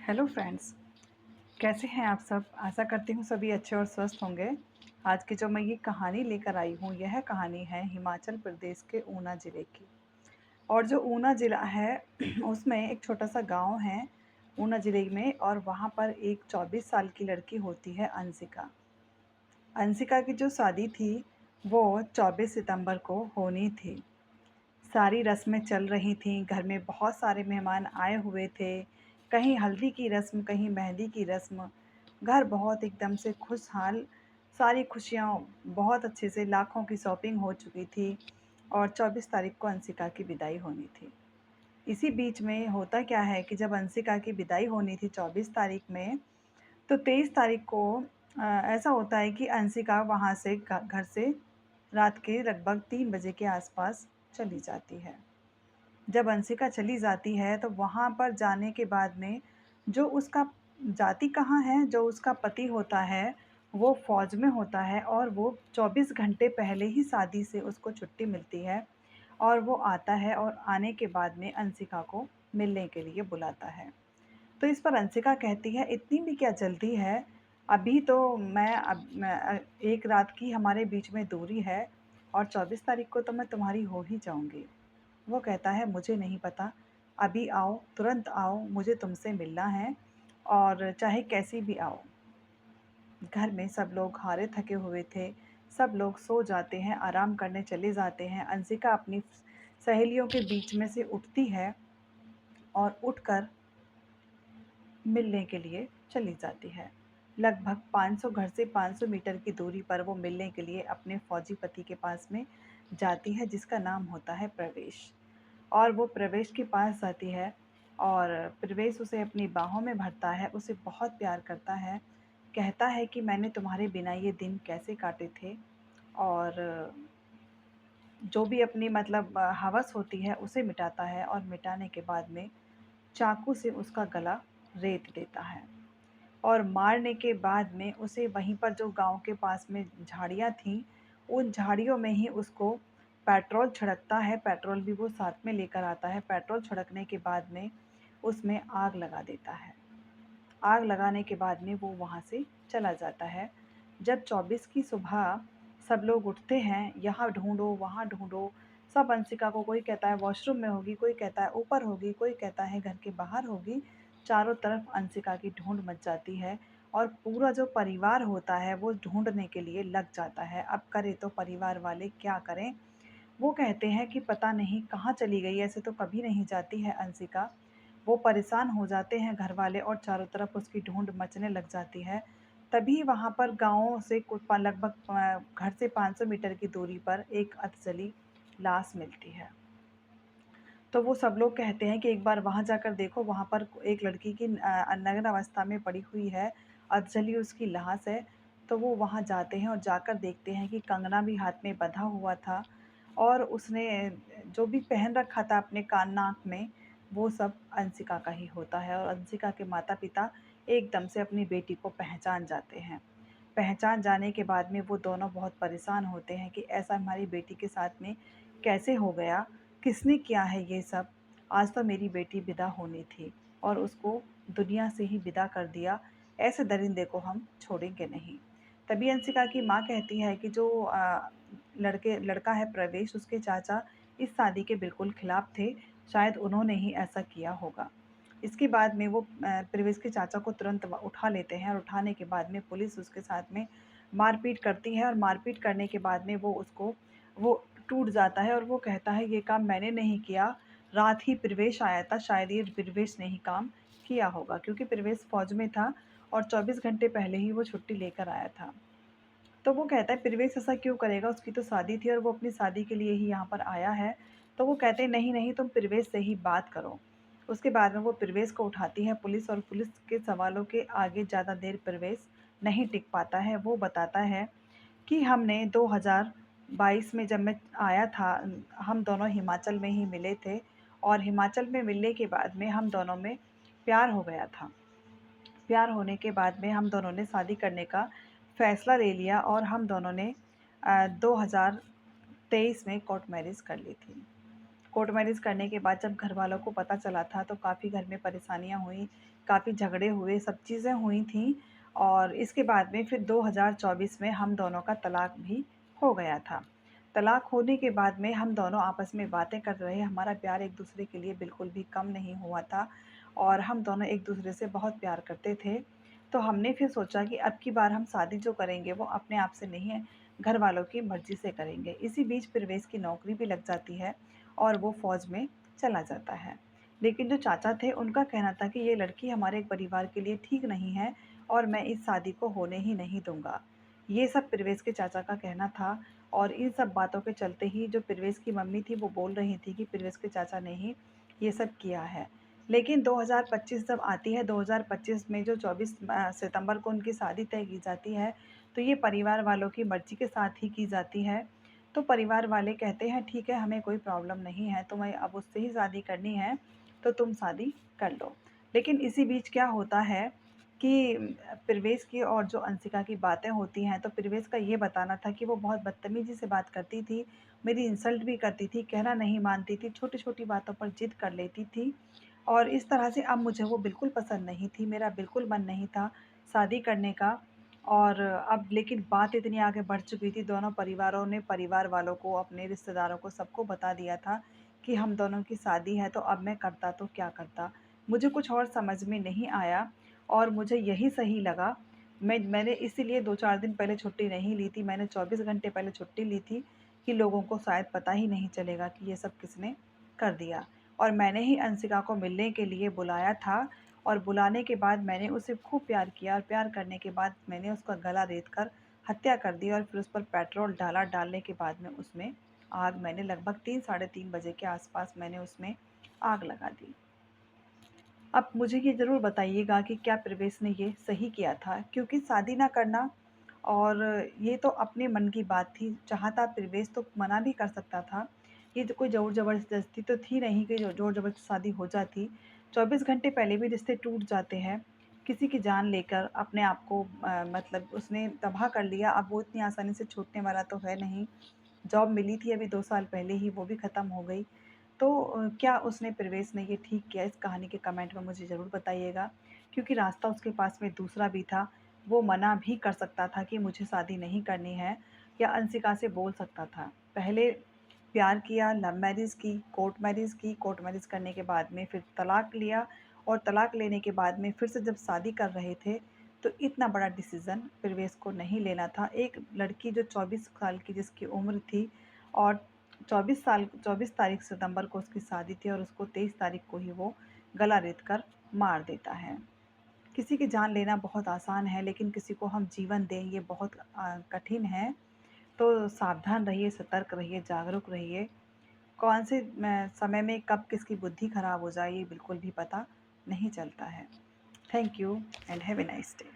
Hello friends, कैसे हैं आप सब? आशा करती हूँ सभी अच्छे और स्वस्थ होंगे। आज की जो मैं ये कहानी लेकर आई हूँ, यह कहानी है हिमाचल प्रदेश के ऊना ज़िले की। और जो ऊना ज़िला है उसमें एक छोटा-सा गाँव है ऊना ज़िले में, और वहाँ पर एक 24 साल की लड़की होती है अंशिका। अंशिका की जो शादी थी वो 24 सितंबर को होनी थी। सारी रस्में चल रही थीं, घर में बहुत सारे मेहमान आए हुए थे। कहीं हल्दी की रस्म, कहीं मेहंदी की रस्म। घर बहुत एकदम से खुशहाल, सारी खुशियाँ बहुत अच्छे से, लाखों की शॉपिंग हो चुकी थी और 24 तारीख को अंशिका की विदाई होनी थी। इसी बीच में होता क्या है कि जब अंशिका की विदाई होनी थी 24 तारीख में, तो 23 तारीख को ऐसा होता है कि अंशिका वहाँ से घर से रात के लगभग 3 बजे के आसपास चली जाती है। जब अंशिका चली जाती है तो वहाँ पर जाने के बाद में जो उसका जाती कहाँ है, जो उसका पति होता है वो फ़ौज में होता है, और वो 24 घंटे पहले ही शादी से उसको छुट्टी मिलती है और वो आता है, और आने के बाद में अंशिका को मिलने के लिए बुलाता है। तो इस पर अंशिका कहती है, इतनी भी क्या जल्दी है? अभी तो एक रात की हमारे बीच में दूरी है और 24 तारीख को तो मैं तुम्हारी हो ही जाऊँगी। वो कहता है, मुझे नहीं पता, अभी आओ, तुरंत आओ, मुझे तुमसे मिलना है और चाहे कैसी भी आओ। घर में सब लोग हारे थके हुए थे, सब लोग सो जाते हैं, आराम करने चले जाते हैं। अंशिका अपनी सहेलियों के बीच में से उठती है और उठकर मिलने के लिए चली जाती है। लगभग 500 घर से 500 मीटर की दूरी पर वो मिलने के लिए अपने फ़ौजी पति के पास में जाती है, जिसका नाम होता है प्रवेश। और वो प्रवेश के पास जाती है और प्रवेश उसे अपनी बाहों में भरता है, उसे बहुत प्यार करता है। कहता है कि मैंने तुम्हारे बिना ये दिन कैसे काटे थे, और जो भी अपनी हवस होती है उसे मिटाता है, और मिटाने के बाद में चाकू से उसका गला रेत देता है। और मारने के बाद में उसे वहीं पर जो गाँव के पास में झाड़ियाँ थीं, उन झाड़ियों में ही उसको पेट्रोल छिड़कता है, पेट्रोल भी वो साथ में लेकर आता है। पेट्रोल छिड़कने के बाद में उसमें आग लगा देता है। आग लगाने के बाद में वो वहाँ से चला जाता है। जब 24 की सुबह सब लोग उठते हैं, यहाँ ढूँढो, वहाँ ढूँढो, सब अंशिका को, कोई कहता है वॉशरूम में होगी, कोई कहता है ऊपर होगी, कोई कहता है घर के बाहर होगी। चारों तरफ अंशिका की ढूँढ मच जाती है और पूरा जो परिवार होता है वो ढूँढने के लिए लग जाता है। अब करे तो परिवार वाले क्या करें? वो कहते हैं कि पता नहीं कहाँ चली गई, ऐसे तो कभी नहीं जाती है अंशिका। वो परेशान हो जाते हैं घरवाले और चारों तरफ उसकी ढूँढ मचने लग जाती है। तभी वहाँ पर गाँव से लगभग घर से 500 मीटर की दूरी पर एक अधजली लाश मिलती है। तो वो सब लोग कहते हैं कि एक बार वहाँ जाकर देखो, वहाँ पर एक लड़की की नग्न अवस्था में पड़ी हुई है, अधजली उसकी लाश है। तो वो वहाँ जाते हैं और जाकर देखते हैं कि कंगना भी हाथ में बँधा हुआ था, और उसने जो भी पहन रखा था अपने कान-नाक में, वो सब अंशिका का ही होता है, और अंशिका के माता-पिता एकदम से अपनी बेटी को पहचान जाते हैं। पहचान जाने के बाद में वो दोनों बहुत परेशान होते हैं कि ऐसा हमारी बेटी के साथ में कैसे हो गया? किसने किया है ये सब? आज तो मेरी बेटी विदा होनी थी और उसको दुनिया से ही विदा कर दिया। ऐसे दरिंदे को हम छोड़ेंगे नहीं। तभी अंशिका की माँ कहती है कि जो लड़का है प्रवेश, उसके चाचा इस शादी के बिल्कुल खिलाफ थे। शायद उन्होंने ही ऐसा किया होगा। इसके बाद में वो प्रवेश के चाचा को तुरंत उठा लेते हैं, और उठाने के बाद में पुलिस उसके साथ में मारपीट करती है, और मारपीट करने के बाद में वो टूट जाता है और वो कहता है, ये काम मैंने नहीं किया, रात ही प्रवेश आया था, शायद ये प्रवेश ने ही काम किया होगा, क्योंकि प्रवेश फ़ौज में था और 24 घंटे पहले ही वो छुट्टी लेकर आया था। तो वो कहता है, प्रवेश ऐसा क्यों करेगा? उसकी तो शादी थी और वो अपनी शादी के लिए ही यहाँ पर आया है। तो वो कहते हैं, नहीं, नहीं, तुम प्रवेश से ही बात करो। उसके बाद में वो प्रवेश को उठाती है पुलिस, और पुलिस के सवालों के आगे ज़्यादा देर प्रवेश नहीं टिक पाता है। वो बताता है कि हमने 2022 में जब मैं आया था, हम दोनों हिमाचल में ही मिले थे, और हिमाचल में मिलने के बाद में हम दोनों में प्यार हो गया था। प्यार होने के बाद में हम दोनों ने शादी करने का फ़ैसला ले लिया, और हम दोनों ने 2023 में कोर्ट मैरिज कर ली थी। कोर्ट मैरिज करने के बाद जब घरवालों को पता चला था तो काफ़ी घर में परेशानियाँ हुई, काफ़ी झगड़े हुए, सब चीज़ें हुई थीं और इसके बाद में फिर 2024 में हम दोनों का तलाक भी हो गया था। तलाक होने के बाद में हम दोनों आपस में बातें कर रहे, हमारा प्यार एक-दूसरे के लिए बिल्कुल भी कम नहीं हुआ था और हम दोनों एक-दूसरे से बहुत प्यार करते थे। तो हमने फिर सोचा कि अब की बार हम शादी जो करेंगे वो अपने आप से नहीं है, घर वालों की मर्ज़ी से करेंगे। इसी बीच प्रवेश की नौकरी भी लग जाती है और वो फ़ौज में चला जाता है। लेकिन जो चाचा थे उनका कहना था कि ये लड़की हमारे परिवार के लिए ठीक नहीं है और मैं इस शादी को होने ही नहीं दूँगा। ये सब प्रवेश के चाचा का कहना था और इन सब बातों के चलते ही जो प्रवेश की मम्मी थी वो बोल रही थी कि प्रवेश के चाचा ने ही ये सब किया है। लेकिन 2025 जब आती है, 2025 में जो 24 सितंबर को उनकी शादी तय की जाती है, तो ये परिवार वालों की मर्ज़ी के साथ ही की जाती है। तो परिवार वाले कहते हैं ठीक है हमें कोई प्रॉब्लम नहीं है, तुम्हें अब उससे ही शादी करनी है, तो तुम शादी कर लो। लेकिन इसी बीच क्या होता है कि प्रवेश की और जो अंशिका की बातें होती हैं, तो प्रवेश का ये बताना था कि वो बहुत बदतमीज़ी से बात करती थी, मेरी इंसल्ट भी करती थी, कहना नहीं मानती थी, छोटी-छोटी बातों पर ज़िद कर लेती थी और इस तरह से अब मुझे वो बिल्कुल पसंद नहीं थी, मेरा बिल्कुल मन नहीं था शादी करने का और अब लेकिन बात इतनी आगे बढ़ चुकी थी, दोनों परिवारों ने परिवार वालों को, अपने रिश्तेदारों को सबको बता दिया था कि हम दोनों की शादी है, तो अब मैं करता तो क्या करता? मुझे कुछ और समझ में नहीं आया और मुझे यही सही लगा। मैंने इसीलिए 2-4 दिन पहले छुट्टी नहीं ली थी, मैंने 24 घंटे पहले छुट्टी ली थी कि लोगों को शायद पता ही नहीं चलेगा कि ये सब किसने कर दिया। और मैंने ही अंशिका को मिलने के लिए बुलाया था और बुलाने के बाद मैंने उसे खूब प्यार किया और प्यार करने के बाद मैंने उसका गला रेत कर हत्या कर दी और फिर उस पर पेट्रोल डाला। डालने के बाद में उसमें आग मैंने लगभग 3 साढ़े 3 बजे के आस-पास मैंने उसमें आग लगा दी। अब मुझे ये ज़रूर बताइएगा कि क्या प्रवेश ने ये सही किया था? क्योंकि शादी ना करना और ये तो अपने मन की बात थी, चाहता प्रवेश तो मना भी कर सकता था। ये तो कोई ज़बरदस्ती तो थी नहीं कि जो ज़ोर-ज़बरदस्ती शादी हो जाती। 24 घंटे पहले भी रिश्ते टूट जाते हैं। किसी की जान लेकर अपने आप को मतलब उसने तबाह कर लिया, अब वो इतनी आसानी से छूटने वाला तो है नहीं। जॉब मिली थी अभी 2 साल पहले ही, वो भी ख़त्म हो गई। तो क्या उसने प्रवेश ने ये ठीक किया? इस कहानी के कमेंट में मुझे ज़रूर बताइएगा, क्योंकि रास्ता उसके पास में दूसरा भी था। वो मना भी कर सकता था कि मुझे शादी नहीं करनी है या अंशिका से बोल सकता था। पहले प्यार किया, लव मैरिज की, कोर्ट मैरिज करने के बाद में फिर तलाक लिया और तलाक लेने के बाद में फिर से जब शादी कर रहे थे, तो इतना बड़ा डिसीज़न प्रवेश को नहीं लेना था। एक लड़की जो 24 साल की जिसकी उम्र थी और 24 तारीख सितंबर को उसकी शादी थी और उसको 23 तारीख को ही वो गला रेत कर मार देता है। किसी की जान लेना बहुत आसान है, लेकिन किसी को हम जीवन दें ये बहुत कठिन है। तो सावधान रहिए, सतर्क रहिए, जागरूक रहिए। कौन से समय में कब किसकी बुद्धि खराब हो जाए ये बिल्कुल भी पता नहीं चलता है। Thank you and have a nice day.